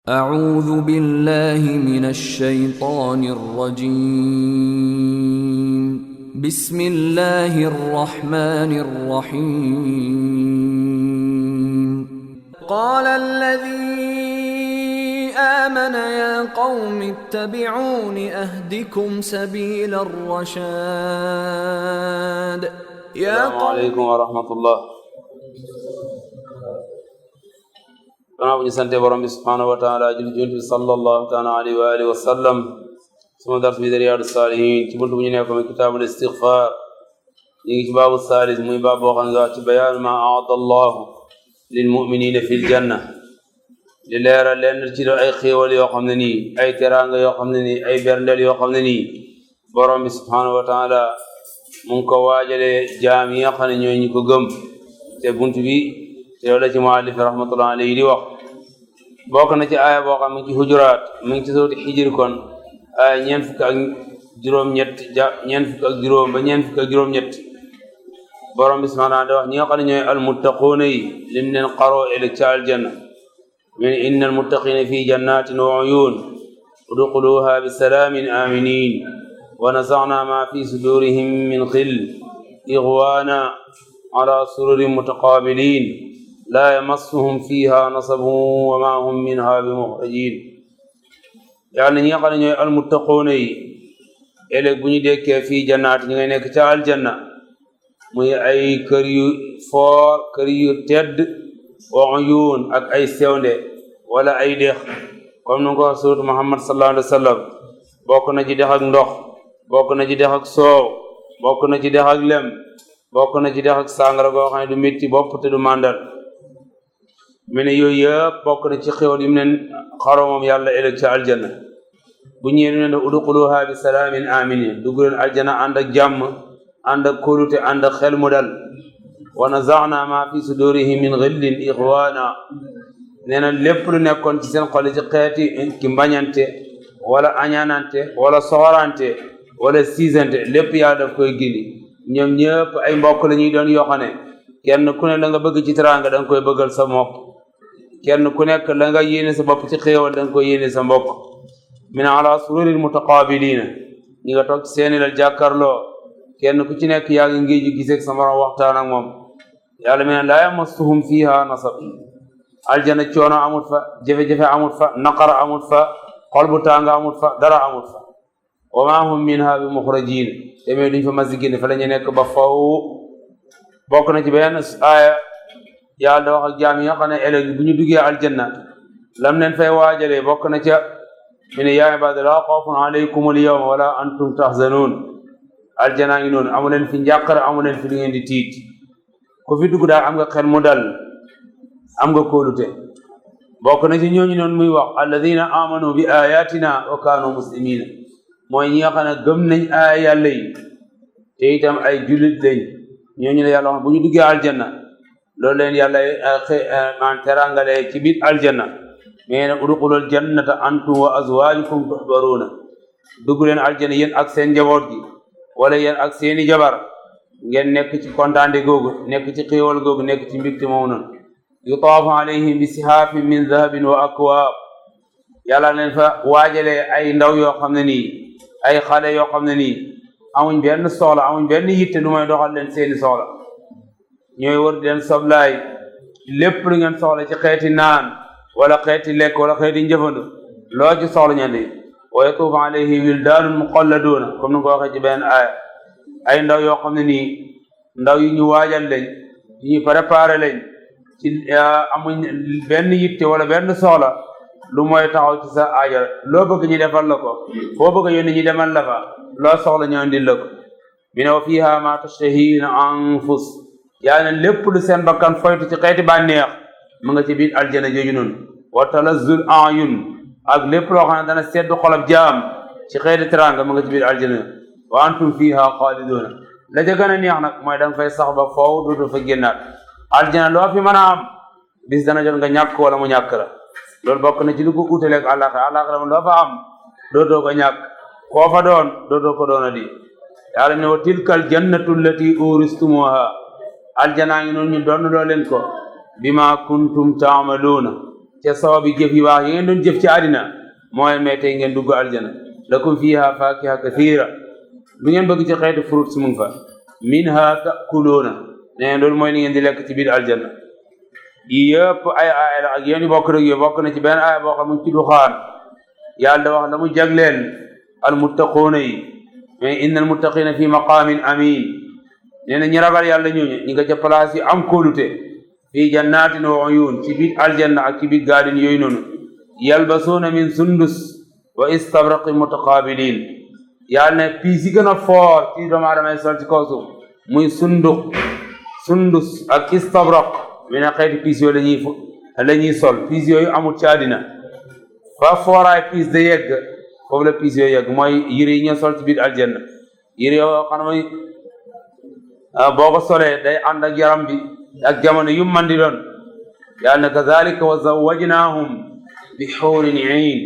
أعوذ بالله من الشيطان الرجيم. بسم الله الرحمن الرحيم. قال الذي آمن يا قوم اتبعون أهدكم سبيل الرشاد. السلام عليكم ورحمة الله. gannaaw bu ñu sante borom bi subhaanahu wa taala julli ci Yonent bi sallallahu taala alayhi wa alihi wa sallam suma dars bi de Riyaadu Saalihiin ci buntu bu ñu nekk mooy kitaabul istigfaar ñu ngi ci baabu saalis muy baab boo xam ne wax ci bayaan ma aada allahu lil muminina fil janna di leeral leen ci ay xéewal yoo xam ne nii ay teraanga yoo xam ne nii ay berndeel yoo xam ne nii borom bi subhaanahu wa taala mu ngi ko waajale jaam yi nga xam ne ñooy ñi ko gëm te buntu bi te loolu la ci muallif rahmatullah alayhi di wax bokk na ci aaya boo xam ne ci hujuraat mu ngi ci sooti xijir kon aaya ñeent fukk ak juróom-ñett ba ñeent fukk ak juróom-ñett borom bi subhaanahu wa taala wax ñi nga xam ne ñooy almuttaquuna yi lim leen xaroo ëllëg ca aljanna min inna almuttaqina fi jannatin wa uyun udxuluha bi salaamin aminin wa nazana ma fi sudurihim min xill ixwaana ala sururin mutaqabilin laa yamassuhum fiha nasabun wa ma hum minha bi muxrajin yàlla ñi nga xam ne ñooy almuttaquuna yi ëllëg bu ñu dekkee fii jannaat ñi ngay nekk ca aljanna muy ay kër yu foor kër yu tedd wa uyuun ak ay sewnde wala ay dex comme nu ko wax suuratu Muhammad sallallahu alayhi wa sallam bokk na ci dex ak ndox bokk na ci dex ak soow bokk na ci dex ak lem bokk na ci dex ak sàngara goo xam ne du métti bopp te du màndal mu ne yooyu yëpp bokk na ci xéwal yu mu leen xaroo moom yàlla ëllëg ca aljanna bu ñëwee ne ne udxuluha bi salaamin aminin dugg leen aljanna ànd ak jàmm ànd ak kóolute ànd ak xel mu dal wa nazaana ma fi sudurihim min xillin ixwaana nee na lépp lu nekkoon ci seen xol ci xeeti ki mbañante wala añaanante wala soxorante wala siisante lépp yàlla daf koy gindi ñoom ñëpp ay mbokk la ñuy doon yoo xam ne kenn ku ne la nga bëgg ci teraanga da nga koy bëggal sa mbokk kenn ku nekk la nga yéene sa bopp ci xéewal da nga koy yéene sa mbokk min ala sururin mutaqabilina ñi nga toog ci seeni lal jàkkarloo kenn ku ci nekk yaa ngi ngéeju giseeg sa morom waxtaan ak moom yàlla mi ne laa yamassuhum fiha nasab aljana coono amut fa jafe-jafe amut fa naqar amut fa xol bu tàng amut fa dara amut fa wa ma hum minha bi muxrajin te mais duñ fa mas di génn fa la ñu nekk ba faw bokk na ci benn aaya yàlla da wax ak jaam yi nga xam ne ëllëg bu ñu duggee aljanna lam leen fay waajalee bokk na ca mi ne yaa ibaadi laa xawfun alaykum al yawma wala antum tahzanun aljanna ngi noonu amu leen fi njàqare amu leen fi lu ngeen di tiit ku fi dugg daal am nga xel mu dal am nga kóolute bokk na ci ñooñu noonu muy wax alladina amanu bi ayatina wa kaanu muslimina mooy ñi nga xam ne gëm nañ aaya yàlla yi te itam ay jullit lañ ñooñu la yàlla wax bu ñu duggee aljanna loolu leen yàlla man terangale ci biir aljanna mais ne udxulul jannata antum wa azwajukum tuhbaruuna dugg leen aljanna yéen ak seen njaboot gi wala yéen ak seeni jabar ngeen nekk ci kontaande googu nekk ci xéewal googu nekk ci mbégte moom noonu yutaafu alayhim bi sihaafin min dahabin wa akwaab yàlla leen fa waajalee ay ndaw yoo xam ne nii ay xale yoo xam ne nii amuñ benn soxla amuñ benn yitte lu may doxal leen seeni soxla ñooy war di leen soblaay lépp lu ngeen soxla ci xeeti naan wala xeeti lekk wala xeeti njëfandu loo ci soxla ñandi wa yatuufu alayhi wildaanun muxalladuuna comme ni nga ko waxee ci benn aaya ay ndaw yoo xam ne nii ndaw yi ñu waajal lañ yu ñu préparé lañ ci amuñ benn yitte wala benn soxla lu mooy taxaw ci sa aajo loo bëgg ñu defal la ko foo bëgg yónni ñu demal la fa loo soxla ñu andil la ko mi ne wa fiha ma tashtahiina anfus yaa ne lépp lu seen bakkan foytu ci xeeti bànneex mu nga ci biir aljana jooju noonu wa talazzul ayun ak lépp loo xam ne dana seddu xolab jaam ci xeeti teranga mu nga ci biir aljana wa antum fiha xaaliduuna la ca gën a neex nag mooy da nga fay sax ba foow dootu fa génnaat aljana loo fi mën a am bis dana jot nga ñàkk wala mu ñàkk la loolu bokk na ci lu ko utaleeg àllaaxira loo fa am dootoo ko ñàkk koo fa doon dootoo ko doona di yàlla ne wa tilkal jannatu allati uristumuha aljanaa ngi noonu ñu doon loo leen ko bima kuntum taamaluuna ca sababi jëf yu baax yi ngeen doon jëf ci àddina moo leen may tey ngeen dugg aljana lakum fiha fakiha kathira lu ngeen bëgg ci xeetu fruit si mu ngi fa minha taakuluuna nee loolu mooy li ngeen di lekk ci biir aljana yi yëpp ay aaya la ak yéen yu bokk rek yooyu bokk na ci benn aaya boo xam ne ci duxaan yàlla da wax la mu jagleel almuttaquuna yi mais inna almuttaqina fi maqaamin amin nee na ñi ragal yàlla ñooñu ñi nga ca place yi am kóolute fii jannatin wa uyun ci biir aljanna ak ci biir gaadin yooyu noonu yalbasuuna min sundus wa istabraqi mutaqabilin yàlla ne piis yi gën a foor ci doomu aadama yi sol ci kaw suuf muy sundus ak istabraq mi ne xeeti piis yooyu la ñuy sol piis yooyu amul ci àddina fa fooraay piis da yegg foofu la piis yooyu yegg mooy yére yi ñoo sol ci biir aljanna yére yoo xam ne boo ko solee day ànd ak yaram bi ak jamono yu man di doon yàlla ne kazalika wa zawwajnaahum bi xuurin iin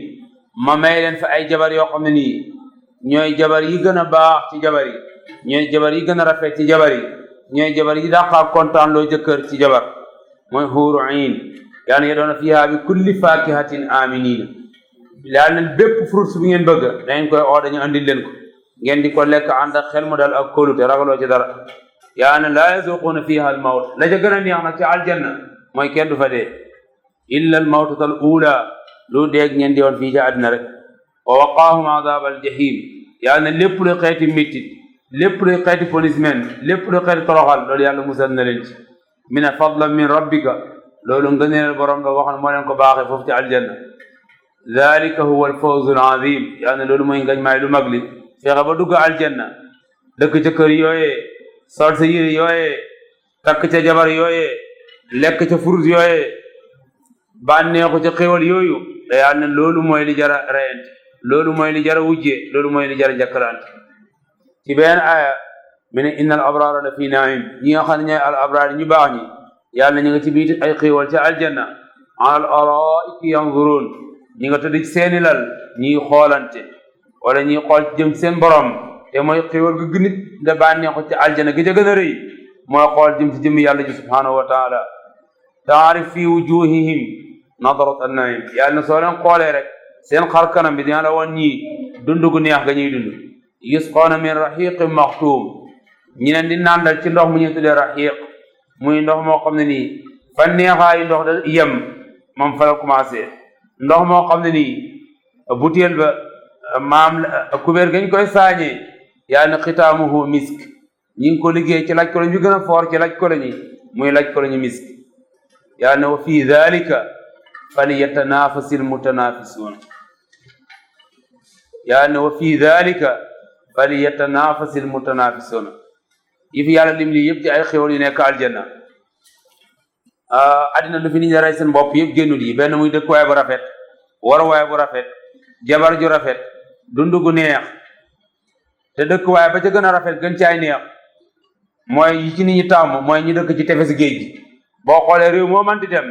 ma may leen fa ay jabar yoo xam ne nii ñooy jabar yi gën a baax ci jabar yi ñooy jabar yi gën a rafet ci jabar yi ñooy jabar yi dàqaa kontaan loo jëkkër ci jabar mooy xuuru iin yàlla yad'uuna fiihaa bi kulli faakihatin aaminiina yàlla ne bépp fruit bu ngeen bëgg dañ koy oo dañu andil leen ko ngeen di ko lekk ànd ak xel mu dal ak kóolute ragaloo ci dara yàlla ne laa yazuuquuna fiihaa al-mawt la ca gën a neex nag ci aljanna mooy kenn du fa dee illa al-mawtatal uulaa lu deeg ngeen di woon fii ci àddina rek wa waqaahum adaab al-jahiim yàlla ne lépp luy xeeti métit lépp luy xeeti policemen lépp luy xeeti toroxal loolu yàlla musal na leen ci min fadlan min rabbika loolu ngëneel borom la waxoon moo leen ko baaxee foofu ci aljanna dalika huwa alfawzu alazim yàlla ne loolu mooy ngañ maay lu mag li fexe ba dugg aljanna dëkk ca kër yooyee sol sa yére yooyee takk ca jabar yooyee lekk ca furus yooyee bànneexu ca xéwal yooyu da yàlla ne loolu mooy li jara reyante loolu mooy li jara wujje loolu mooy li jara jakkalante ci benn aaya mi ne inna al abrara la fi naim ñi nga xam ne ñooy al abraar ñu baax ñi yàlla ñu nga ci biir ay xéewal ca aljanna al araiki yanzurun ñi nga tëdd ci seeni lal ñiy xoolante wala ñiy xool jëm seen borom te mooy xéewal gu nit da bànneexu ci aljanna gi ca gën a rëy mooy xool jëm ci jëm yàlla ji subhanahu wa taala taarif fi wujuhihim nadrat an-naim yàlla na soo leen xoolee rek seen xar kanam bi dina la woon ñii dund gu neex ga ñuy dund yusqawna min rahiqin maxtuum ñi leen di nàndal ci ndox mu ñu tuddee raxiq muy ndox moo xam ne nii fa neexaayu ndox da yem moom fa la commencé ndox moo xam ne nii butéel ba maam kubéer gañ koy saañee yàlla ne xitaamuhu misk ñi ngi ko liggéey ci laj ko lañ bi gën a foor ci laj ko lañi muy laj ko lañu misk yàlla ne wa fi dalika falyatanafasil mutanafisuun yàlla ne wa fi dalika falyatanafasil mutanafisuun yi fi yàlla lim lii yëpp ci ay xéwal yu nekk aljanna addina lu fi nit ñi rey seen bopp yëpp génnul yi benn muy dëkkuwaay bu rafet waruwaay bu rafet jabar ju rafet dund gu neex te dëkkuwaay ba ca gën a rafet gën caay neex mooy yi ci nit ñi tàmm mooy ñu dëkk ci tefes géej gi boo xoolee réew moo man di dem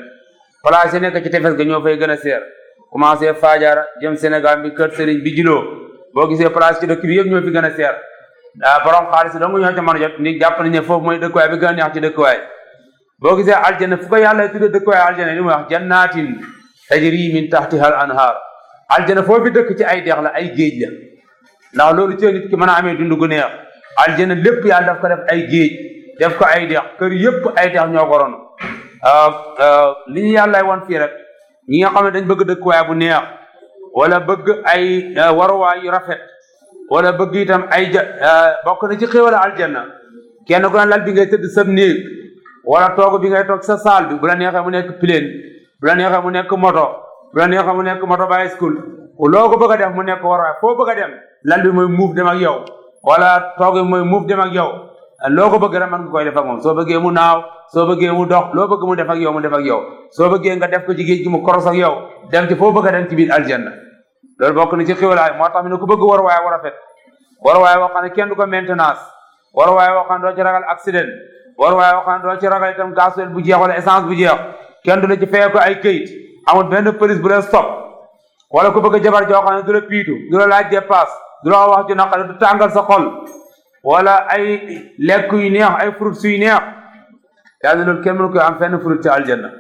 place yi nekk ci tefes ga ñoo fay gën a seer commencé Fadiara jëm Sénégal bi Kër Serigne bi Jiloo boo gisee place ci dëkk bi yëpp ñoo fi gën a seer borom xaalis dong ñoo ca mën a jot ndi jàpp nañ ne foofu mooy dëkkuwaay bi gën a neex ci dëkkuwaay boo gisee aljanna fu ko yàlla tudde dëkkuwaay aljanna li muy wax jannatin tajri min tahtiha al anhar aljanna foofu dëkk ci ay dex la ay géej la ndax loolu ci nit ki mën a amee dund gu neex aljanna lépp yàlla daf ko def ay géej def ko ay dex kër yëpp ay dex ñoo ko ron li ñu yàlla woon fii rek ñi nga xam ne dañ bëgg dëkkuwaay bu neex wala bëgg ay waruwaay yu rafet wala bëgg itam ay bokk na ci xéwal aljanna kenn ku ne lal bi ngay tëdd sa néeg wala toog bi ngay toog sa saal bi bu la neexee mu nekk plane bu la neexee mu nekk moto bu la neexee mu nekk moto bicycle loo ko bëgg a def mu nekk waruwaay foo bëgg a dem lal bi mooy muuf dem ak yow wala toog bi mooy muuf dem ak yow loo ko bëgg rek mën nga koy def ak moom soo bëggee mu naaw soo bëggee mu dox loo bëgg mu def ak yow mu def ak yow soo bëggee nga def ko ci géej gi mu koros ak yow dem ci foo bëgg a dem ci biir aljanna loolu bokk na ci xéwalaay moo tax mi ne ku bëgg waruwaay war a fet waruwaay woo xam ne kenn du ko maintenance waruwaay woo xam ne doo ci ragal accident waruwaay woo xam ne doo ci ragal itam gasoil bu jeex wala essence bu jeex kenn du la ci feye ko ay këyit amul benn police bu la stop wala ku bëgg jabar joo xam ne du la piitu du la laaj dépasse du la wax ju naqari du tàngal sa xol wala ay lekk yu neex ay fruits yu neex yàlla loolu kenn mënu koy am fenn fruit ci aljanna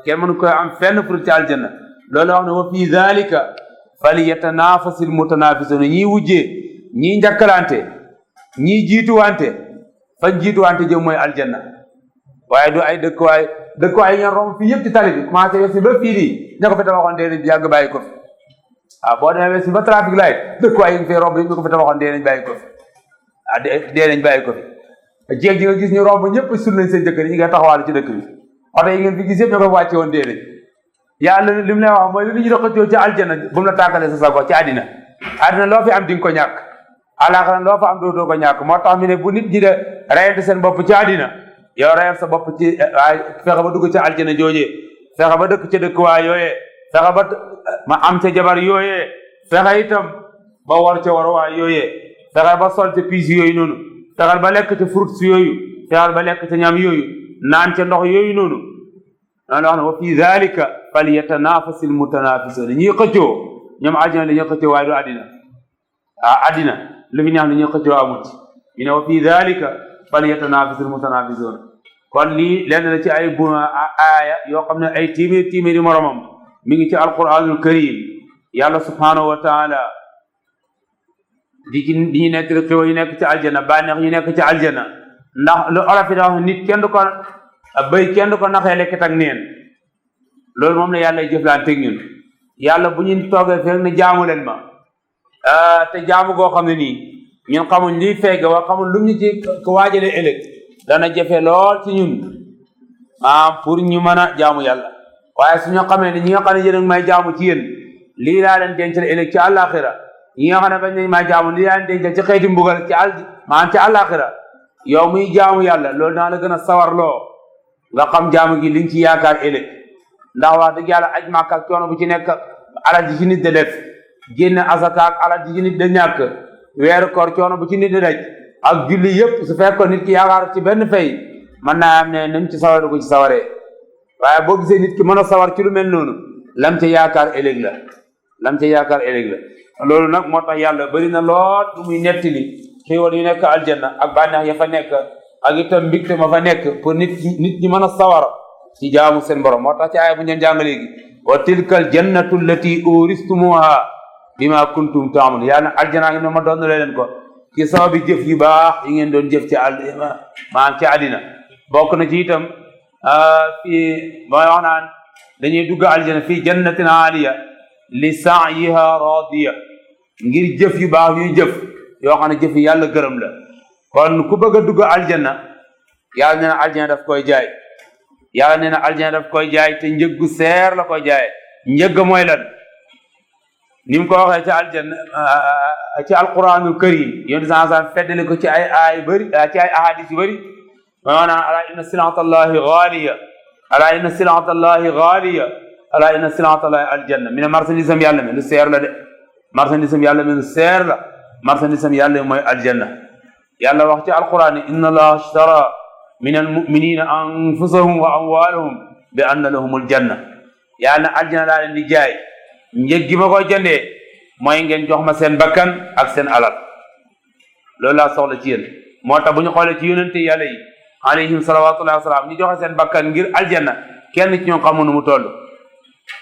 kenn mënu koy am fenn pour ci aljanna loolu wax ne wa fi dhalika falyatanafasil mutanafisun ñii wujjee ñii njàkkalante ñii jiituwante fañ jiituwante jëm mooy aljanna waaye du ay dëkkuwaay yi ngeen romb fii yëpp ci tali bi commencé wesi ba fii nii ña ko fi tabaxoon dee nañ yàgg bàyyi ko fi boo demee wesi ba trafic light dëkkuwaay yi nga fi romb yëpp ñu ko fi tabaxoon dee nañ bàyyi ko fi dee nañ bàyyi ko fi jéeg ji nga gis ñu romb ñëpp sul nañ seen jëkkër yi nga taxawaalu ci dëkk bi oto yi ngeen fi gis yëpp ñoo ko wàcce woon dee nañ yàlla li mu lay wax mooy li ñu doon xëccoo ci aljanna bu mu la tàggalee sa sago ci àddina loo fi am di nga ko ñàkk àllaaxira loo fa am dootoo ko ñàkk moo tax mi ne bu nit ñi de reyante seen bopp ci àddina yow reyal sa bopp ci fexe ba dugg ci aljanna joojee fexe ba dëkk ca dëkkuwaay yooyee fexe ba ma am ca jabar yooyee fexe itam ba war ca waruwaay yooyee fexe ba sol ca piis yooyu noonu fexeel ba lekk ca fruits yooyu fexeel ba lekk ca ñam yooyu naan ca ndox yooyu noonu noonu wax ne wa fi dhalika falyatanafasil mutanafisun ñii xëccoo ñoom àjjana la ñuy xëccoo waaye du àddina àddina lu fi neex la ñuy xëccoo amut ñu ne wa fi dhalika falyatanafasil mutanafisun kon lii lenn la ci ay aaya yoo xam ne ay téeméeri moromam mi ngi ci alquranul karim yàlla subhanahu wa taala di ñu nekk xew yi nekk ci aljana bànneex ñu nekk ci aljana ndax lu olof yi wax nit kenn du ko béy kenn du ko naxee lekkat ak neen loolu moom la yàlla jëflanteeg ñun yàlla bu ñu toogee fi rek ne jaamu leen ma te jaamu goo xam ne nii ñun xamuñ liy fegg wa xamuñ lu ñu ci ko waajalee ëllëg dana jafe lool ci ñun pour ñu mën a jaamu yàlla waaye suñu xamee ne ñi nga xam ne yéen a may jaamu ci yéen lii laa leen dencal ëllëg ci àllaaxira ñi nga xam ne bañ nañ may jaamu lii laa leen dencal ci xeeti mbugal ci àllaaxira yow muy jaamu yàlla loolu dana la gën a sawarloo nga xam jaamu gi li nga ci yaakaar ëllëg ndax wax dëgg yàlla aj Màkka ak coono bu ci nekk alal ji ci nit de def génne asaka ak alal ji ci nit de ñàkk weeru koor coono bu ci nit de daj ak julli yëpp su fekkoon nit ki yaakaar ci benn fay mën naa am ne nam ci sawar ko ci sawaree waaye boo gisee nit ki mën a sawar ci lu mel noonu lam ca yaakaar ëllëg la loolu nag moo tax yàlla bëri na lool lu muy nettali xéewal yu nekk aljanna ak bànneex ya fa nekk ak itam mbégte ma fa nekk pour nit ñi mën a sawar ci jaamu seen borom moo tax ci aaya bu ñu jàng léegi wa tilkal jannatu allati uristumuha bima kuntum ta'malun yàlla aljanna ngi ne ma doon leen ko ci sababi jëf yu baax yi ngeen doon jëf ci maanaam ci àddina bokk na ci itam fii mooy wax naan dañuy dugg aljana fii jannatin aaliya li sa'yiha radiya ngir jëf yu baax yuy jëf yoo xam ne jëf yi yàlla gërëm la kon ku bëgg a dugg aljanna yàlla nee na aljana daf koy jaay yàlla nee na aljana daf koy jaay te njëggu seer la koy jaay njëgg mooy lan ni mu ko waxee ci aljanna ci alquranul karim yéen sansan feddali ko ci ay bëri ci ay ahadis yu bëri maanaam ala inna silatallahi gaaliya ala inna silatallahi gaaliya ala inna silatallahi aljanna mi ne marchandise am yàlla mi lu seer la de marchandise am yàlla mi lu seer la marchandise am yàlla mooy aljanna yàlla wax ci alquran inna allaha ashtara min almuminina anfusahum wa amwalahum bi anna lahum aljanna yàlla aljanna laa leen di jaay njëg gi ma koy jëndee mooy ngeen jox ma seen bakkan ak seen alal loolu laa soxla ci yéen moo tax bu ñu xoolee ci yonente yàlla yi alayhim salawatullahi wa salaam ñu joxe seen bakkan ngir aljanna kenn ci ñoom xamu nu mu toll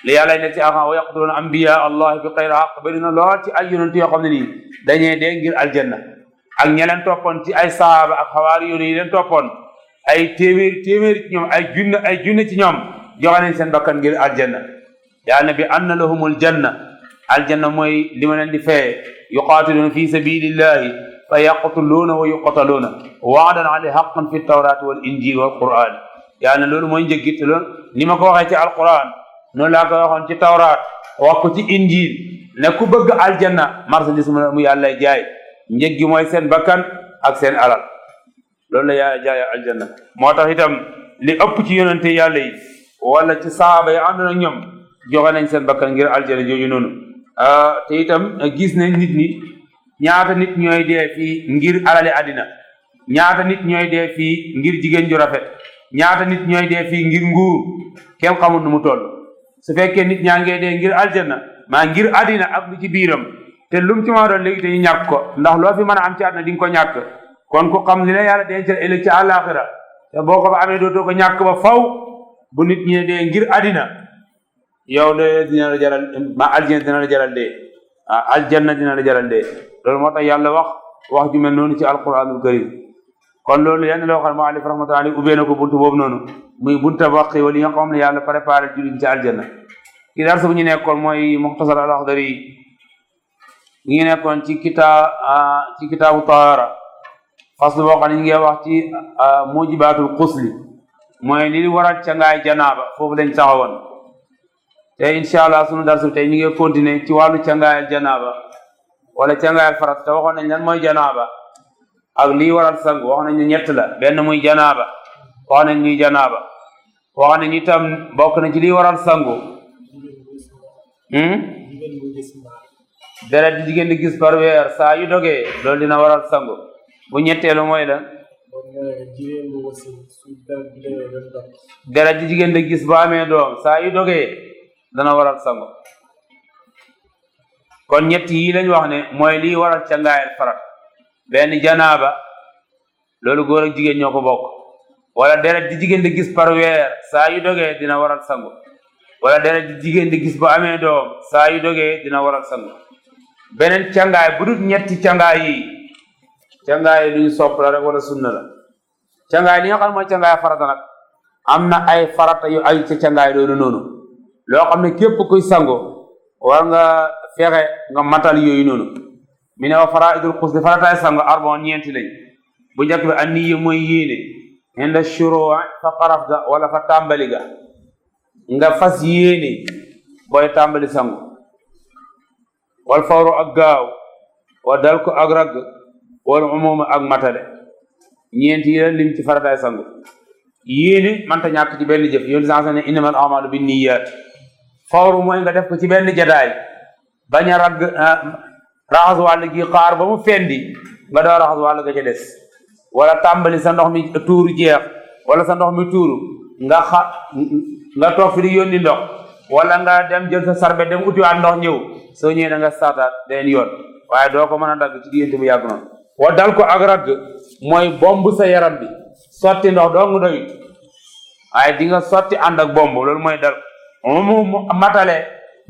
li yàlla ne ci axam wa yaqtuluna anbiya allah bi xayri haq bëri na lool ci ay yonente yoo xam ne nii dañee dee ngir aljanna ak ña leen toppoon ci ay sahaaba ak xawaari yoon yi leen toppoon ay téeméeri ci ñoom ay junne ci ñoom joxe nañ seen bakkan ngir aljanna yàlla bi anna lahumul janna aljanna mooy li ma leen di feye yuqaatiluuna fi sabilillahi fa yaqtuluuna wa yuqtaluuna waadan alayhi haqqan fi tawrati wal injil wal quran yàlla loolu mooy njëggit loolu ni ma ko waxee ci alquran noonu laa ko waxoon ci tawraat wax ko ci injil ne ku bëgg aljanna marchandise mu yàlla jaay njëg gi mooy seen bakkan ak seen alal loolu la yàlla jaay aljanna moo tax itam li ëpp ci yonente yàlla yi wala ci sahaaba yi ànd na ñoom joxe nañ seen bakkan ngir aljanna jooju noonu te itam gis nañ nit ñi ñaata nit ñooy dee fii ngir alali àddina ñaata nit ñooy dee fii ngir jigéen ju rafet ñaata nit ñooy dee fii ngir nguur kenn xamul nu mu toll su fekkee nit ñaa ngee dee ngir aljanna maa ngir àddina ak lu ci biiram te lu mu ci ma doon léegi te ñu ñàkk ko ndax loo fi mën a am ci àddina di nga ko ñàkk kon ku xam li la yàlla dencal ëllëg ci àllaaxira te boo ko fa amee dootoo ko ñàkk ba faw bu nit ñi dee ngir àddina yow de dina la jaral ma aljanna dina la jaral dee aljanna dina la jaral dee loolu moo tax yàlla wax ju mel noonu ci alquranul karim kon loolu yenn loo xam ne moo alif rahmatullahi ubbee na ko buntu boobu noonu muy bunta baqi wala yi nga xam ne yàlla préparé jullit ci aljanna ki dar bu ñu nekkoon mooy muxtasar al axdari ñu ngi nekkoon ci kitaabu tahaara faslu boo xam ne ñu ngi wax ci mujibaatul xusli mooy li waral cangaay janaaba foofu lañ taxawoon te incha allah sunu darsu tey ñu ngi continuer ci wàllu cangaayal janaaba wala cangaayal farat te waxoon nañ lan mooy janaaba ak lii waral sangu wax nañ ñu ñett la benn muy janaaba wax nañ ñuy janaaba wax nañ itam bokk na ci lii waral sangu deret di jigéen di gis par weer saa yu dogee loolu dina waral sangu bu ñetteelu mooy la deret di jigéen di gis ba amee doom saa yu dogee dana waral sangu kon ñett yi lañ wax ne mooy lii waral cangaayal farat benn janaaba loolu góor ak jigéen ñoo ko bokk wala deret di jigéen di gis par weer saa yu dogee dina waral sangu wala deret di jigéen di gis ba amee doom saa yu dogee dina waral sangu beneen cangaay bu dul ñetti cangaay yi cangaay lu ñu sopp la rek wala sunna la cangaay li nga xam ne mooy cangaay farata nag am na ay farata yu ay ca cangaay loolu noonu loo xam ne képp kuy sango war nga fexe nga matal yooyu noonu mi ne wa faraidul xusli farataay sango arbon ñeenti lañ bu njëkk bi an niya mooy yéene inda shuruu fa xaraf ga wala fa tàmbali ga nga fas yéene booy tàmbali sango wal fawru ak gaaw wa dal ko ak ragg wala umuma ak matale ñeenti yi la lim ci farataay sangu yéene manta ñàkk ci benn jëf yoonu sansa ne innamal a'maalu binniyaat fawru mooy nga def ko ci benn jataay bañ a ragg raxas wàll gi xaar ba mu fendi nga doo raxas wàll ga ca des wala tàmbali sa ndox mi tuuru jeex wala sa ndox mi tuuru nga toog fi di yónni ndox wala nga dem jël sa sarbe dem utiwaat ndox ñëw soo ñëwee da nga startaat beneen yoon waaye doo ko mën a dagg ci diggante bu yàgg noonu wa dal ko ak ragg mooy bomb sa yaram bi sotti ndox dong doyut waaye di nga sotti ànd ak bomb loolu mooy dal mu matale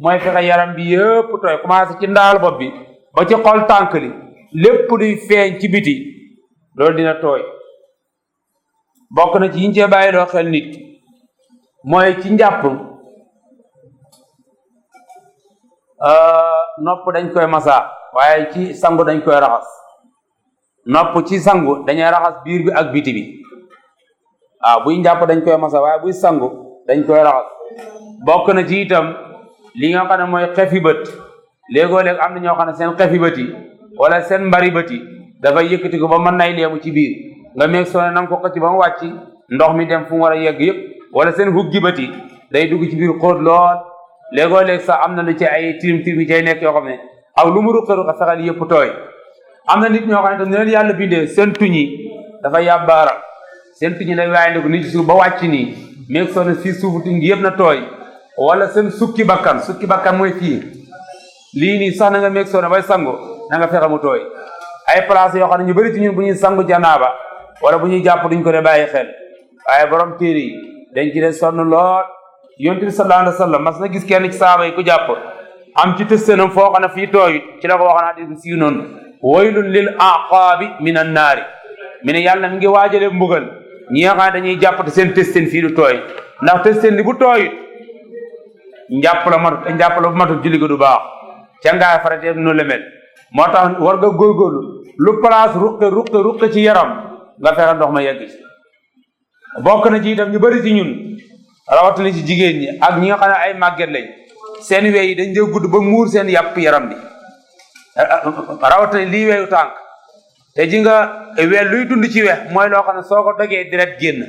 mooy fexe yaram bi yëpp tooy commencé ci ndaal bopp bi ba ci xol tànk li lépp luy feeñ ci biti loolu dina tooy bokk na ci yiñ cee bàyyi loo xel nit mooy ci njàpp nopp dañ koy masa waaye ci sangu dañ koy raxas nopp ci sangu dañuy raxas biir bi ak biti bi waaw buy njàpp dañ koy masa waaye buy sangu dañ koy raxas bokk na ci itam li nga xam ne mooy xefi bët léegoo-léeg am na ñoo xam ne seen xefi bët yi wala seen mbari bët yi dafay yëkkati ko ba mën nay leemu ci biir nga meeg soo ne nanga ko xëcc ba mu wàcc ndox mi dem fu mu war a yegg yëpp wala seen huggi bët yi day dugg ci biir xóot lool léegoo-léeg sax am na lu ci ay tirim tirim yi cay nekk yoo xam ne ak lu mu ruqa fexeel yëpp tooy am na nit ñoo xam ne tam ne leen yàlla bindee seen tuñ yi dafa yàbbaara seen tuñ yi day waaye ndiku nit ci suuf ba wàcc nii meeg soo ne fii suufu tuñ gi yëpp na tooy wala seen sukki bakkan mooy fii lii nii sax na nga meeg soo ne bay sangu na nga fexe mu tooy ay place yoo xam ne ñu bëri ci ñun bu ñuy sangu janaaba wala bu ñuy jàpp duñ ko de bàyyi xel waaye borom téere yi dañ ci de sonn lool yonent bi sallallahu alayhi wa sallam mas na gis kenn ci saaba yi ku jàpp am ci tëstanam foo xam ne fii tooyut ci la ko wax naa di siiw noonu waylun lil aqaabi min an naari mi ne yàlla mi ngi waajale mbugal ñi nga xam ne dañuy jàpp te seen tëstan fii du tooy ndax tëstan li bu tooyut njàpp la bu matut julli ga du baax ca ngaay faratee noonu la mel moo tax war nga góorgóorlu lu place ruqe ci yaram nga fexe ndox ma yegg ci bokk na ci itam ñu bëri ci ñun rawatina ci jigéen ñi ak ñi nga xam ne ay màgget lañ seen wey yi dañ dee gudd ba muur seen yàpp yaram bi rawatina lii weyu tànk te ji nga we luy dund ci wex mooy loo xam ne soo ko dogee deret génn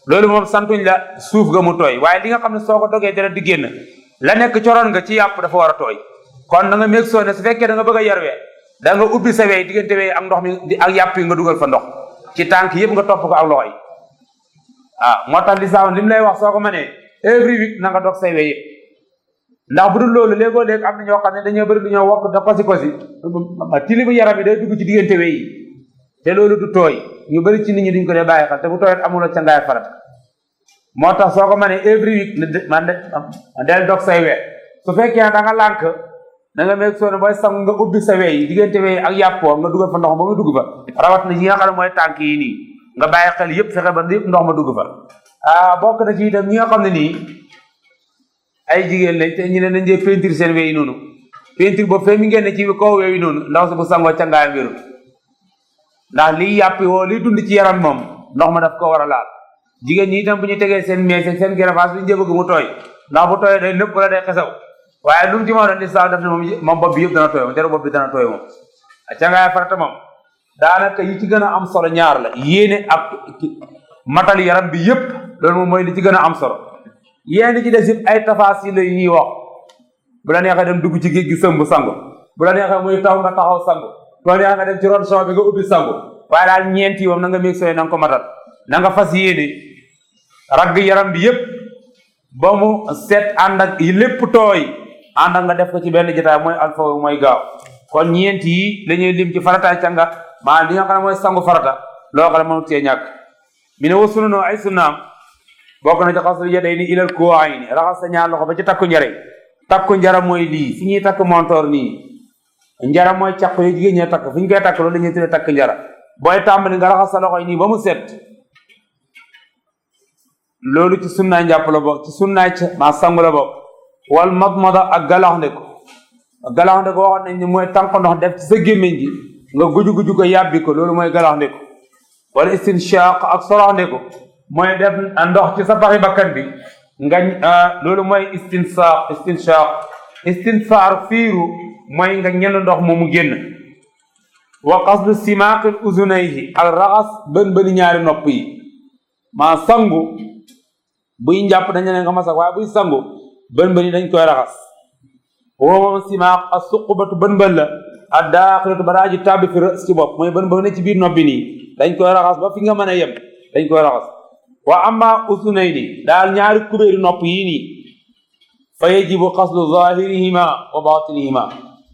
loolu moom santuñ la suuf ga mu tooy waaye li nga xam ne soo ko dogee deret di génn la nekk coroon nga ci yàpp dafa war a tooy kon da nga meeg soo ne su fekkee da nga bëgg a yar wee da nga ubbi sa wey diggante wey ak ndox mi ak yàpp yi nga dugal fa ndox ci tànk yëpp nga topp ko ak loxo yi moo tax li saawoon li mu lay wax soo ko mënee every week na nga dog say wey yëpp ndax bu dul loolu léegoo-léeg am na ñoo xam ne dañoo bëri du ñoo wokk da kosi tilimu yaram yi day dugg ci diggante wey yi te loolu du tooy ñu bëri ci nit ñi duñ ko dee bàyyi xel te bu tooyat amuloo ca ngaay farat moo tax soo ko mënee every week man del dog say we su fekkee da nga lànk da nga meeg soo booy sang nga ubbi sa we yi diggante we ak yàppoo nga dugal fa ndox ba mu dugg fa rawat na yi nga xam ne mooy tànk yi nii nga bàyyi xel yëpp fexe ba yëpp ndox ma dugg fa bokk na ci itam ñi nga xam ne nii ay jigéen lañ te ñu ne nañ dee peinture seen we yi noonu peinture boobu fee mi ngeen ne ci kaw we yi noonu ndaw si bu sangoo cangaayam wéru ndax liy yàppi woo liy dund ci yaram moom ndox ma daf ko war a laal jigéen ñi itam bu ñu tegee seen mees ak seen gerafaas bi ñu jëbëgg mu tooy ndax bu tooyee day nëpp wala day xesaw waaye lu mu ci moo doon lislaam def ne moom bopp bi yëpp dana tooy moom deru bopp bi dana tooy moom cangaay farata moom daanaka yi ci gën a am solo ñaar la yéene ak matal yaram bi yëpp loolu moom mooy li ci gën a am solo yéen ci des yëpp ay tafaasi la yu ñuy wax bu la neexee dem dugg ci géej gi sëmb sangu bu la neexee muy taw nga taxaw sangu bu la neexee nga dem ci ron son bi nga ubbi sangu waaye daal ñeent yi moom na nga méeg sooy na nga ko matal na nga fas yéene ragg yaram bi yëpp ba mu set ànd ak lépp tooy ànd ak nga def ko ci benn jotaay mooy alfa mooy gaaw kon ñeent yi la ñuy lim ci farataay canga maanaam li nga xam ne mooy sangu farata loo xam ne mënut cee ñàkk mi ne wa sunanoo ay sunnaam bokk na ci xasul yadayni ilal kuwayni raxas sa ñaar loxo ba ci takku njare takku njara mooy lii fi ñuy takk montoor nii njara mooy caq yu jigéen ñee takk fi ñu koy takk loolu la ñuy tuddee takk njara booy tàmbali nga raxas sa loxo yi nii ba mu set loolu ci sunnaay njàpp la bokk ci sunnaay maa sangu la bokk wal madmada ak galaxndiku galaxndiku waxoon nañ ni mooy tànk ndox def ci sa gémmiñ gi nga guju ko yàbbi ko loolu mooy galaxndiku wala istinshaq ak soroxndiku mooy def ndox ci sa paxi bakkan bi nga loolu mooy istinsaar fiiru mooy nga ñenn ndox moomu génn wa qasdu simaaqil uzunayhi ak raxas bëni ñaari nopp yi maa sangu buy njàpp dañ ne nga masak waaye buy sangu bëni dañ koy raxas woo moom simaaq ak suqubatu bën la ak daaxilatu ba daa ji tàbbi fi rës ci bopp mooy bën ne ci biir nopp bi nii dañ koy raxas ba fi nga mën a yem dañ koy raxas wa amma uzunayni daal ñaari kubéeri nopp yii nii fa yajibu qasdu zahirihima wa batinihima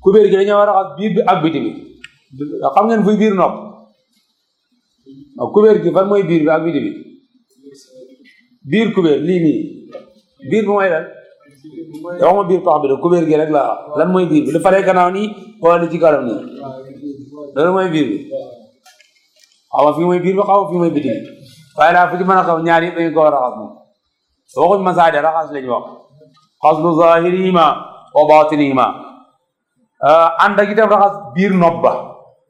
kubéer gi dañoo war a raxas biir bi ak biti bi xam ngeen fuy biir nopp kubéer gi fan mooy biir bi ak biti bi biir kubéer lii nii biir bi mooy lan waxuma biir pax bi de kubéer gi rek laa lan mooy biir bi lu faree gannaaw nii wala li ci kanam nii loolu mooy biir bi xaw ma fii mooy biir bi xaw ma fii mooy biti bi waaye daal fu ci mën a xaw ñaar yëpp dañu ko war a raxas moom waxuñ masaade raxas lañu wax xaslu zahirihima wa batinihima ànd ak itam raxas biir nopp ba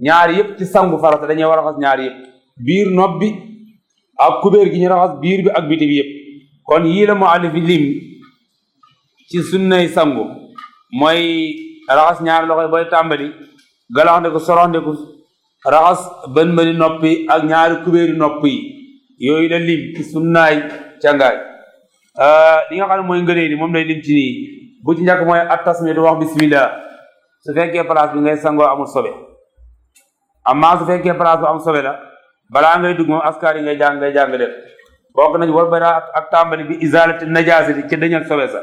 ñaari yëpp ci sangu farata dañuy war a raxas ñaari yëpp biir nopp bi ak kubéer gi ñu raxas biir bi ak biti bi yëpp kon yii la muallif bi lim ci sunnay sangu mooy raxas ñaari loxo yi booy tàmbali galaxndiku soroxndiku raxas bëni noppi ak ñaari kubéeri nopp yi yooyu la lim ci sunnaay cangaay li nga xam ne mooy ngënee ni moom lay lim ci nii bu ci njëkk mooy at tasmiyatu wax bismillah su fekkee place bi ngay sangoo amul sobe amma su fekkee place bu am sobe la balaa ngay dugg moom askar yi ngay jàng def bokk nañ war bara ak tàmbali bi izalati najaasati ci dañal sobe sa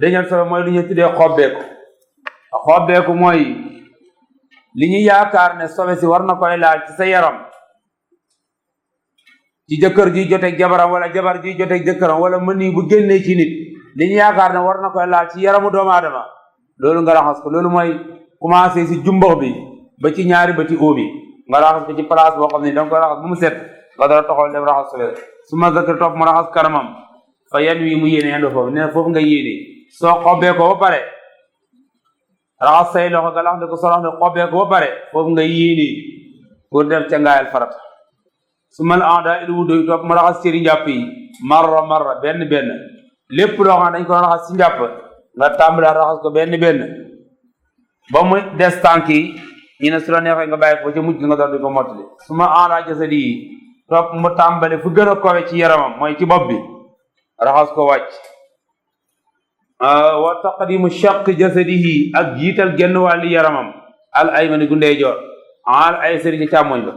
dañal sobe mooy lu ñu tuddee xobbeeku mooy li ñu yaakaar ne sobe si war na koy laal ci sa yaram ci jëkkër ji joteeg jabaram wala jabar ji joteeg jëkkëram wala mëni bu génnee ci nit li ñu yaakaar ne war na koy laal ci yaramu doomu aadama loolu nga raxas ko loolu mooy commencé si jumbox bi ba ci ñaari ba ci óobi nga raxas ko ci place boo xam ne danga koy raxas bu mu set nga dara toxal dem raxas sobe su ma zakar topp mu raxas kanamam fa yan wi mu yéene endo foofu nee na foofu nga yéene soo xobbee ko ba pare raxas say loxo nga lax ne ko sorox ne xobbee ko ba pare foofu nga yéene pour dem ca ngaayal farata su mal anda il wudu topp mu raxas cëri njàpp yi marra benn lépp loo xam ne dañ ko raxas ci njàpp nga tàmbali raxas ko benn ba mu des tànk yi ñu ne su la neexee nga bàyyi ko ca mujj nga door di ko mottali su ma anda jasadi yi topp mu tàmbali fu gën a kowe ci yaramam mooy ci bopp bi raxas ko wàcc wa taqdimu shaq jasadihi ak jiital genn wàlli yaramam al aymani gu ndeyjoor al ay sëri ci càmmoñ ba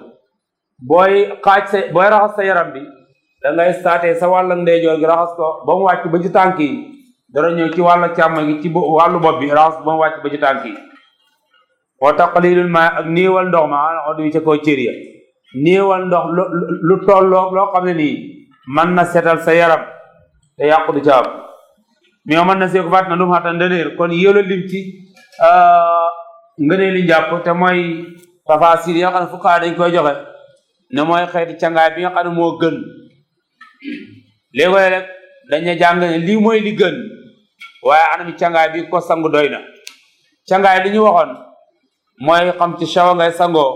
booy raxas sa yaram bi da ngay saatee sa wàll ndeyjoor gi raxas ko ba mu wàcc ba ci tànk yi dara ñëw ci wàllu càmmoñ gi ci wàllu bopp bi raxas ba mu wàcc ba ci tànk yi wa taqlilul ma ak néewal ndox ma an odu yi ca kaw cër ya néewal ndox lu tolloo loo xam ne nii mën na setal sa yaram te yàqu du ca am mais mën na see ko fàtt na lu mu xatan ndëneer kon yéelo lim ci ngënee li njàpp te mooy tafaasir yi nga xam ne fuqaa dañ koy joxe ne mooy xeeti cangaay bi nga xam ne moo gën léegi rek dañu jàng ne lii mooy li gën waaye anami cangaay bi ko sangu doy na cangaay li ñu waxoon mooy xam ci shawa ngay sangoo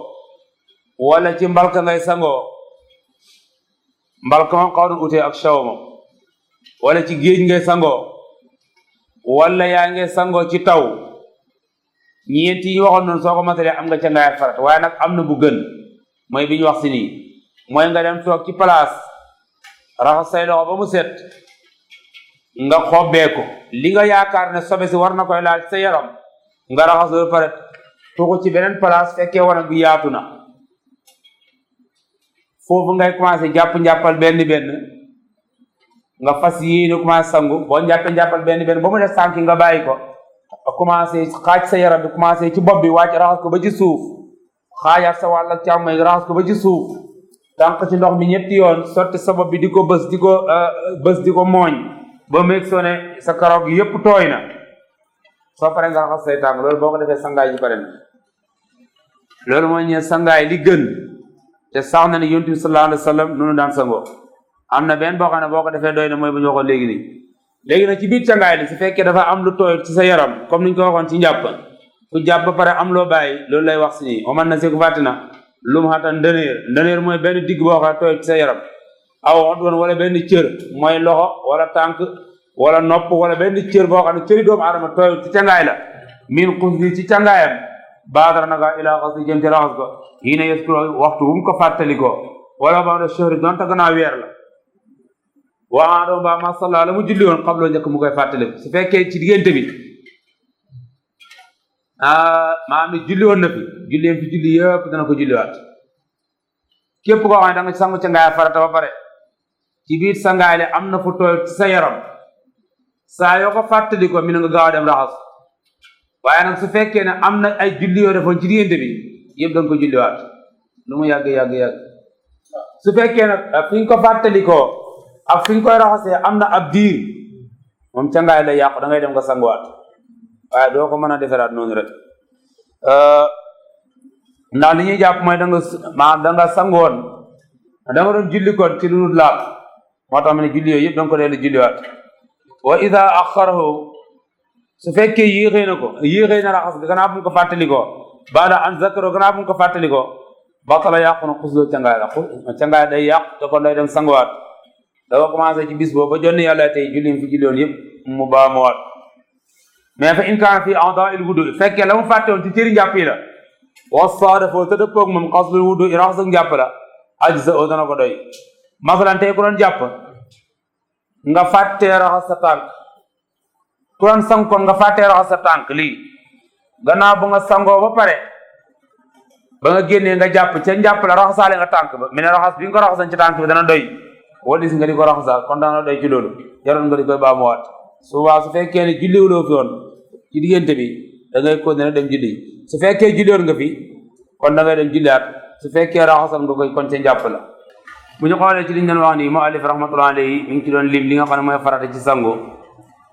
wala ci mbalka ngay sangoo mbalka moom xaw na utee ak shawa moom wala ci géej ngay sangoo wala yaa ngay sangoo ci taw ñeenti yi ñu waxoon noonu soo ko matalee am nga cangaay farat waaye nag am na bu gën mooy bi ñu wax si nii mooy nga dem toog ci place raxas say loxo ba mu set nga xobbee ko li nga yaakaar ne sobe si war na koy laal sa yaram nga raxas ba pare tuxu ci beneen place fekkee wanag bi yaatu na foofu ngay commencé jàpp-njàppal benn nga fas yéene commencé sangu boo njàppal benn ba mu def sànki nga bàyyi ko commencé xaaj sa yaram bi commencé ci bopp bi wàcc raxas ko ba ci suuf xaajaat sa wàll ak càmmoñ raxas ko ba ci suuf tànk ci ndox mi ñetti yoon sotti sa bopp bi di ko bës di ko mooñ ba meeg soo ne sa karaw gi yépp tooy na soo pare nga raxas say tànk loolu boo ko defee sangaay ji pare na loolu mooy ñe sangaay li gën te sax na ne yonent bi sallallahu alayhi wa sallam noonu daan sangoo am na benn boo xam ne boo ko defee doy na mooy bu ñu waxoon léegi nii léegi nag ci biir cangaay li su fekkee dafa am lu tooy ci sa yaram comme niñ ko waxoon ci njàpp ku jàpp ba pare am loo bàyyi loolu lay wax si nii o man na seku fàtti na lu mu xatan ndëneer mooy benn digg boo xam ne tooy ci sa yaram aw oddoon wala benn cër mooy loxo wala tànk wala nopp wala benn cër boo xam ne cëri doomu aadama tooy ci cangaay la min xusli ci cangaayam baadara naga ilaa xas li jëm ci raxas ko yii ne yeskuro waxtu bu mu ko fàttali ko wala ba da shahri donte gannaaw weer la waa doom ba masalla la mu julli woon xabloo njëkk mu koy fàttali su fekkee ci diggante bi maam ni julli woon na fi julleem fi julli yëpp dana ko julliwaat képp koo xam ne da nga sangu cangaay farata ba pare ci biir sangaay le am na fu tooy ci sa yaram saa yoo ko fàttali ko mi na nga gaaw a dem raxas waaye nag su fekkee ne am na ay julli yoo defoon ci diggante bi yëpp da nga ko julliwaat lu mu yàgg su fekkee nag fi nga ko fàttali ko ak fi nga koy raxasee am na ab diir moom cangaay lay yàqu da ngay dem nga sanguwaat waaye doo ko mën a deferaat noonu rek ndax li ñuy jàpp mooy da nga sangoon da nga doon julli kon ci lu dul laab moo tax ma ne julli yooyu yëpp da nga ko dellu julliwaat wa ida axarahu su fekkee yéexee na raxas bi gannaaw bu mu ko fàttali ko baada an zakaro gannaaw bu mu ko fàttali ko batala yàqu na xusloo cangaay la cangaay day yàq te kon day dem sanguwaat dafa commencé ci bis boobu ba jonni yàlla tey julli fi julloon yëpp mu baamuwaat mais fa in kaana fi a'daa il wudu fekkee la mu fàtte woon ci cëri njàpp yi la wasaadafoo te dëppoog moom xaslul wudu i raxas ak njàpp la ajza o dana ko doy masalan tey ku doon jàpp nga fàttee raxas sa tànk ku doon sankoon nga fàttee raxas sa tànk lii gannaaw ba nga sangoo ba pare ba nga génnee nga jàpp ca njàpp la raxasaale nga tànk ba mi ne raxas bi nga ko raxasan ci tànk bi dana doy walis nga di ko raxasaal kon dana doy ci loolu jaroon nga di koy baamuwaat souvent su fekkee ne julliwuloo fi woon ci diggante bi da ngay continuer dem julli su fekkee julliwoon nga fi kon da ngay dem julliwaat su fekkee raxasal nga koy kon ca njàpp la bu ñu xoolee ci liñ doon wax nii mu alif rahmatullah alayhi mi ngi ci doon lim li nga xam ne mooy farata ci sangu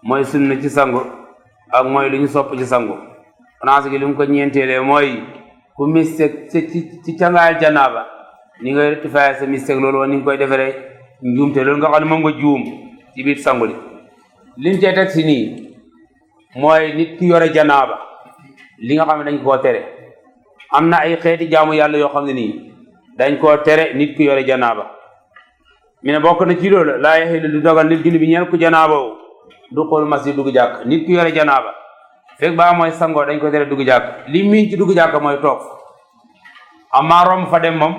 mooy sunna ci sangu ak mooy lu ñu sopp ci sangu France gi li mu ko ñeenteelee mooy ku mistake ci cangaayal janaaba ni ngay rectifier sa mistake loolu woon ni nga koy defaree njuumte loolu nga xam ne moom nga juum ci biir sangu li liñ cee teg si nii mooy nit ki yore janaaba li nga xam ne dañ koo tere am na ay xeeti jaamu yàlla yoo xam ne nii dañ koo tere nit ki yore janaaba mi ne bokk na ci loolu laa yaxilu du dogal nit julli bi ñeen ku janaaboo du xool masjid dugg jàkk nit ki yore janaaba fekk ba mooy sangoo dañ ko tere dugg jàkk li miin ci dugg jàkk mooy toog amaa romb fa dem moom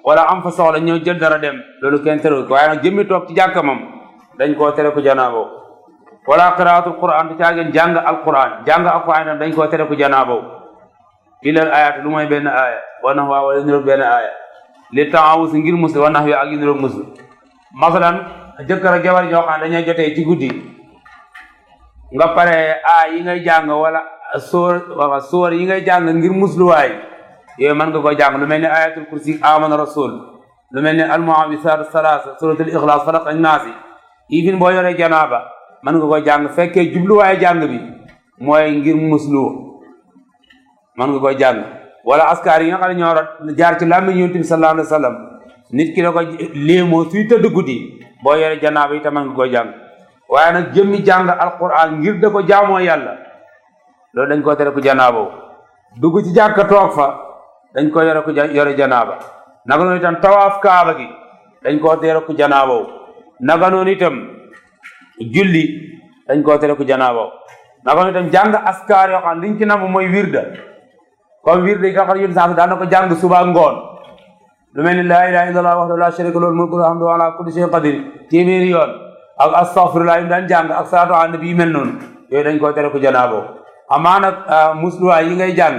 wala am fa soxla ñëw jël dara dem loolu kenn terewul ko waaye nag jëmmi toog ci jàkk moom dañ koo tere ku janaaboo wala qiraatul quran du caageen jàng alquran dañ koo tere ku janaaboo ilal ayat lu mooy benn aaya wanax waa wala niroog benn aaya li taawus ngir musu wanax wi ak yu niroog musu masalan jëkkër ak jabar ñoo xam ne dañuy jotee ci guddi nga pare yi ngay jàng wala sóor yi ngay jàng ngir musluwaay yooyu mën nga ko jàng lu mel ni ayatul kursi amana rasul lu mel ni almuawisat salasa suratul ixlaas falaq ak naasi even boo yoree janaaba mën nga koy jàng fekkee jubluwaaye jàng bi mooy ngir muslu mën nga koy jàng wala askar yi nga xam ne ñoo jaar ci làmmiñ Yonent bi sallallahu alayhi wa sallam nit ki la ko léemoo suy tëdd guddi boo yoree janaaba yi te mën nga koy jàng waaye nag jëmmi jàng alquran ngir da ko jaamoo yàlla loolu dañ koo tere ku janaaba dugg ci jàkka toog fa dañ ko yore janaaba naka noonu itam tawaaf kaaba gi dañ koo tere ku janaaba naka noonu itam julli dañ koo tere ku janaaba naka noonu itam jàng askar yoo xam liñ ci nam mooy wirda comme wirda yi nga xam ne yéen sax daan na ko jàng suba ngoon lu mel ni laa ilaha illallah wahdahu la sharika lahu mulku wa hamdu ala kulli shay'in qadir téeméeri yoon ak astaghfirullah yi daan jàng ak salaatu ala nabi yi mel noonu yooyu dañ koo tere ku janaaba amaa nag musluwaay yi ngay jàng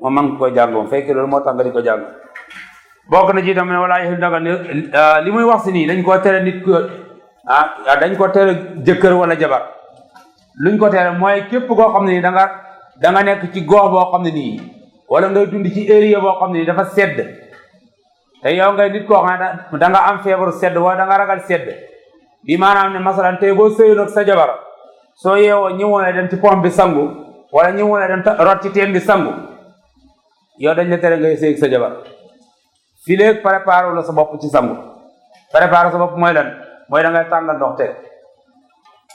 moom man nga koy jàng moom fekkee loolu moo tax nga di ko jàng bokk na ci itam ne wala yéen daga ne li muy wax si nii dañ koo tere nit ko dañ ko tere jëkkër wala jabar luñ ko tere mooy képp koo xam ne nii da nga nekk ci gox boo xam ne nii wala ngay dund ci area boo xam ne nii dafa sedd te yow ngay nit koo xam ne da nga am feebaru sedd wala da nga ragal sedd bi maanaam ne masalan tey boo sëyoon ak sa jabar soo yeewoo ñëwoon dem ci pompe bi sangu wala ñëwoon dem rot ci teen bi sangu yow dañ la tere ngay sëy ak sa jabar fii léegi préparé la sa bopp ci sangu préparé sa bopp mooy lan mooy da ngay tàngal ndox teg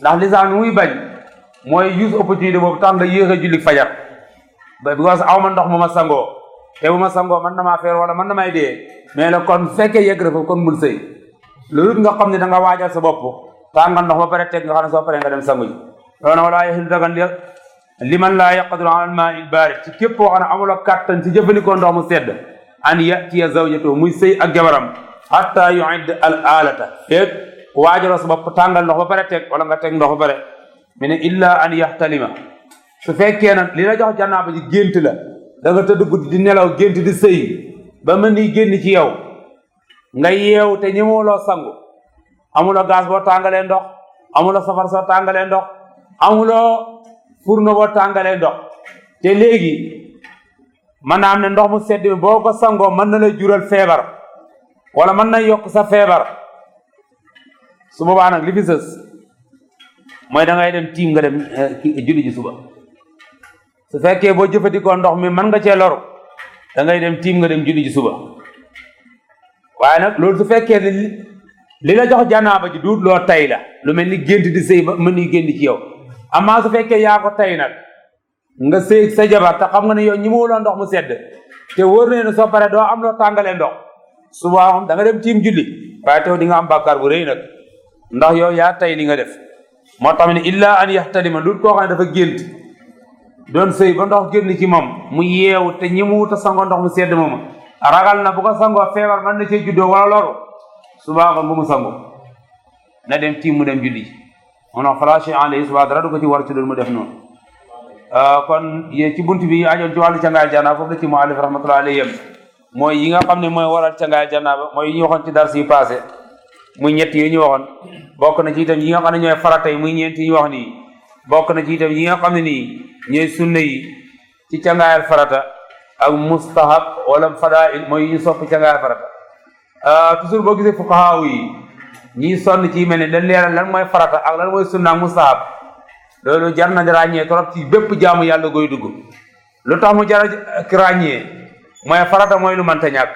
ndax lislaam ni muy bañ mooy use opportunité boobu tax nga yéex a julli fajar because aw ma ndox mu ma sangoo te bu ma sangoo mën na maa feer wala mën na may dee mais la kon fekkee yegg na fa kon bul sëy loolu nga xam ne da nga waajal sa bopp tàngal ndox ba pare teg nga xam ne soo paree nga dem sangu ji loolu wala yaxil dagan liman laa yaqdiru ala al-maa'il baarid ci képp koo xam ne amuloo kàttan ci jëfandikoo ndox mu sedd an yatiya zawjatahu muy sëy ak jabaram hatta yu'id al alata féeg waajaloo sa bopp tàngal ndox ba pare teg wala nga teg ndox ba pare mi ne illa an yaxtalima su fekkee nag li la jox janaaba ji gént la da nga tëdd guddi di nelaw gént di sëy ba mën ni génn ci yow nga yeew te ñëwuloo sangu amuloo gaz boo tàngalee ndox amuloo safar soo tàngalee ndox amuloo furno boo tàngalee ndox te léegi mën naa am ne ndox mu sedd mi boo ko sangoo mën na lay jural feebar wala mën na yokk sa feebar su boobaa nag li fi sës mooy da ngay dem tiim nga dem julli ji suba su fekkee boo jëfandikoo ndox mi mën nga cee loru da ngay dem tiim nga dem julli ji suba waaye nag loolu su fekkee ne li la jox janaaba ji duut loo tay la lu mel ni gént di sëy ba mën ni génn ci yow amaa su fekkee yaa ko tay nag nga sëy sa jabar te xam nga ne yow ñi ma wuloo ndox mu sedd te wóor na ne soo pare doo am loo tàngalee ndox suba moom da nga dem tiim julli waaye tew di nga am bàkkaar bu rëy nag ndax yow yaa tay li nga def moo tax ne illa an yaxtalima lu koo xam ne dafa gént doon sëy ba ndox génn ci moom mu yeewu te ñi mu wut a sangoo ndox mu sedd moom ragal na bu ko sangoo feebar mën na cee juddoo wala loru suba kon bu mu sango na dem tiim mu dem julli moom falaché alayhi suba dara du ko ci war ci loolu mu def noonu kon ci bunt bi ajoon ci wàllu cangaayal janaaba foofu la ci muallif rahmatullahi alayhim mooy yi nga xam ne mooy waral cangaayal janaaba mooy yi ñu waxoon ci dars yi passé muy ñett yi ñu waxoon bokk na ci itam yi nga xam ne ñooy farata yi muy ñeent yi ñu wax nii bokk na ci itam yi nga xam ne nii ñooy sunna yi ci cangaayal farata ak mustahab wala fadail mooy yi ñu sopp cangaayal farata toujours boo gisee fuqahaa yi ñi sonn ci mel ne dañ leeral lan mooy farata ak lan mooy sunna ak mustahab loolu jar na ràññee trop ci bépp jaamu yàlla goy dugg lu tax mu jar ràññee mooy farata mooy lu mënta ñàkk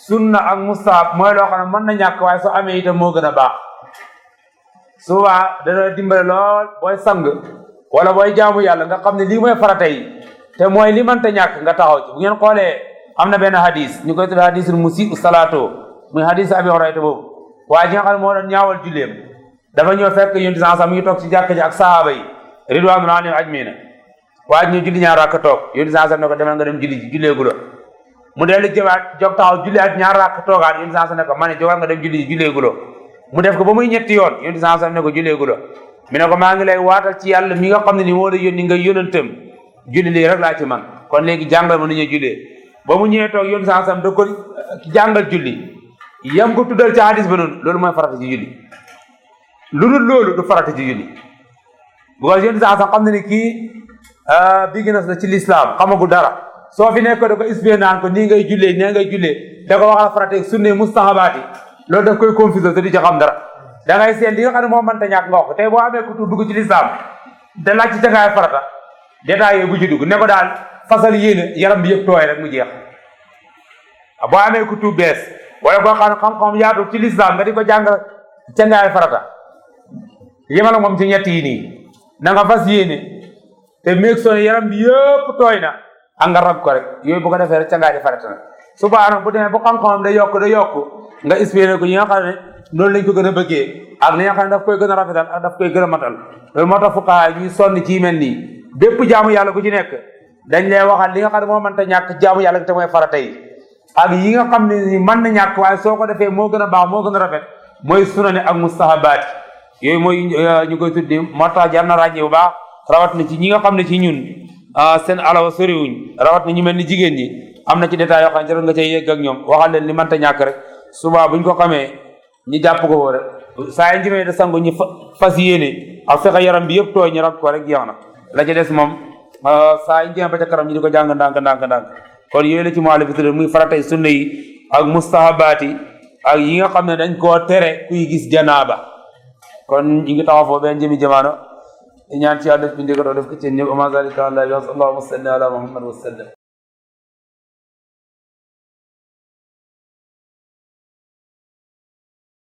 sunna ak mustahab mooy loo xam ne mën na ñàkk waaye soo amee itam moo gën a baax souvent dana dimbale lool booy sang wala booy jaamu yàlla nga xam ne lii mooy farata yi te mooy li mënta ñàkk nga taxaw ci bu ngeen xoolee am na benn hadis ñu koy tudd hadisul musii'u salaato muy hadis abi Hurayra boobu waaye ji nga xam ne moo doon ñaawal julleem dafa ñëw fekk yonent sax mi ngi toog ci jàkka ji ak sahaaba yi ridwanullahi alayhim ajma'iin waaye ñu julli ñaar rakk toog yonent sax ne ko demal nga dem julli ji julleeguloo mu dellu jëwaat jóg taxaw julli at ñaar rakk toogaat yonent sax ne ko ma ne jógal nga dem julli ji julleeguloo mu def ko ba muy ñetti yoon yonent sax ne ko julleeguloo mi ne ko maa ngi lay waatal ci yàlla mi nga xam ne ni moo la yónni nga yónantam julli lii rek laa ci man kon léegi jàngal ma nu ñuy jullee ba mu ñëwee toog yonent sax da ko jàngal julli yam ko tuddal ci hadis ba noonu loolu mooy farata ci julli lu dul loolu du farata ci julli bu ko yonent sax xam ne ni kii beginner la ci l'islam xamagul dara soo fi nekk da ko expliqué naan ko nii ngay jullee da ko waxal farata ak sunne mustahabaati loolu daf koy confusé te di ci xam dara da ngay seet li nga xam ne moo mënta ñàkk nga wax ko tey boo amee ku dugg ci lislaam te laaj ci cangaay farata détaillé bu ci dugg ne ko daal fasal yéene yaram bi yëpp tooy rek mu jeex boo amee ku tuub bees wala boo xam ne xam-xam yaatu ci lislaam nga di ko jàng cangaay farata yemal moom ci ñett yi nii na nga fas yéene te meeg sone yaram bi yëpp tooy na ak nga rab ko rek yooyu bu ko defee rek cangaay di farata na subaa nag bu demee bu xam-xamam da yokk nga espérer ko yi nga xam ne noonu lañ ko gën a bëggee ak li nga xam ne daf koy gën a rafetal ak daf koy gën a matal loolu moo tax fuqahaa ñuy sonn ci mel nii bépp jaamu yàlla ku ci nekk dañ lay waxal li nga xam ne moo mënta ñàkk jaamu yàlla te mooy farata yi ak yi nga xam ne ni mën na ñàkk waaye soo ko defee moo gën a baax moo gën a rafet mooy sunane ak mustahabaat yooyu mooy ñu koy tuddi moo tax jar na ràññee bu baax rawat na ci ñi nga xam ne ci ñun seen alawa soriwuñ rawat na ñu mel ni jigéen ñi am na ci détail yoo xam ne jarul nga cay yegg ak ñoom waxal leen li mënta ñàkk rek suba buñ ko xamee ñu jàpp ko woo rek saa yi njëmee da sangu ñu fas yéene ak fexe yaram bi yëpp tooy ñu rab ko rek jeex na la ca des moom saa yi njëmee ba ca kanam ñu di ko jàng ndànk kon yooyu la ci moale bi tudd muy faratay sunna yi ak mustahabaat yi ak yi nga xam ne dañ koo tere kuy gis janaaba kon ñu ngi taxaw foofu benn jëmi jamaano ñaan ci yàlla def bi ndégatoo def ko ci ñëpp ama zalika àllah bi allahumma salli ala muhammad wa sallam